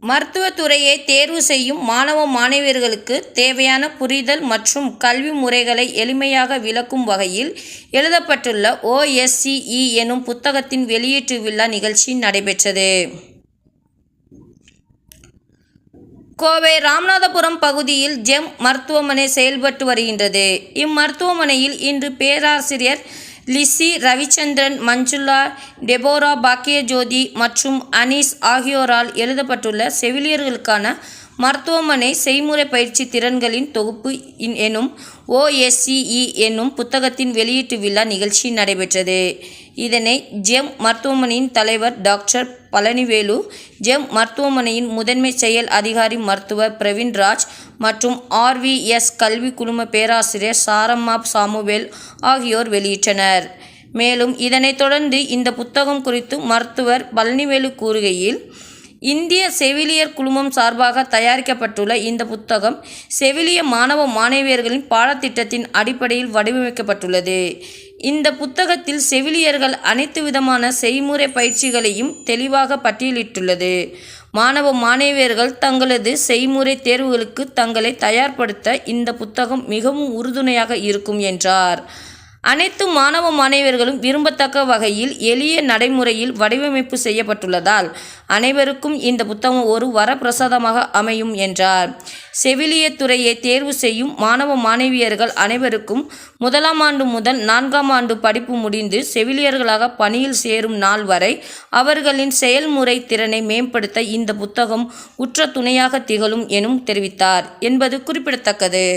மருத்துவத்துறையை தேர்வு செய்யும் மாணவ மாணவியர்களுக்கு தேவையான புரிதல் மற்றும் கல்வி முறைகளை எளிமையாக விளக்கும் வகையில் எழுதப்பட்டுள்ள OSCE எனும் புத்தகத்தின் வெளியீட்டு விழா நிகழ்ச்சி நடைபெற்றது. கோவை ராமநாதபுரம் பகுதியில் ஜெம் மருத்துவமனை செயல்பட்டு வருகின்றது. இம்மருத்துவமனையில் இன்று பேராசிரியர் லிஸி ரவிச்சந்திரன், மஞ்சுளா, டெபோரா பாக்கியஜோதி மற்றும் அனீஸ் ஆகியோரால் எழுதப்பட்டுள்ள செவிலியர்களுக்கான மருத்துவமனை செய்முறை பயிற்சி திறன்களின் தொகுப்பு எனும் OSCE என்னும் புத்தகத்தின் வெளியீட்டு விழா நிகழ்ச்சி நடைபெற்றது. இதனை ஜெம் மருத்துவமனையின் தலைவர் டாக்டர் பழனிவேலு, ஜெம் மருத்துவமனையின் முதன்மை செயல் அதிகாரி மருத்துவர் பிரவீன்ராஜ் மற்றும் RVS கல்வி குழும பேராசிரியர் சாரம்மா சாமுவேல் ஆகியோர் வெளியிட்டனர். மேலும் இதனைத் தொடர்ந்து இந்த புத்தகம் குறித்து மருத்துவர் பழனிவேலு கூறுகையில், இந்திய செவிலியர் குழுமம் சார்பாக தயாரிக்கப்பட்டுள்ள இந்த புத்தகம் செவிலிய மாணவ மாணவியர்களின் பாடத்திட்டத்தின் அடிப்படையில் வடிவமைக்கப்பட்டுள்ளது. இந்த புத்தகத்தில் செவிலியர்கள் அனைத்து விதமான செய்முறை பயிற்சிகளையும் தெளிவாக பட்டியலிட்டுள்ளது. மாணவ மாணவியர்கள் தங்களது செய்முறை தேர்வுகளுக்கு தங்களை தயார்படுத்த இந்த புத்தகம் மிகவும் உறுதுணையாக இருக்கும் என்றார். அனைத்து மாணவ மாணவியர்களும் விரும்பத்தக்க வகையில் எளிய நடைமுறையில் வடிவமைப்பு செய்யப்பட்டுள்ளதால் அனைவருக்கும் இந்த புத்தகம் ஒரு வரப்பிரசாதமாக அமையும் என்றார். செவிலியர் துறையை தேர்வு செய்யும் மாணவ மாணவியர்கள் அனைவருக்கும் 1ஆம் ஆண்டு முதல் 4ஆம் ஆண்டு படிப்பு முடிந்து செவிலியர்களாக பணியில் சேரும் நாள் வரை அவர்களின் செயல்முறை திறனை மேம்படுத்த இந்த புத்தகம் உற்ற துணையாக திகழும் எனும் தெரிவித்தார் என்பது குறிப்பிடத்தக்கது.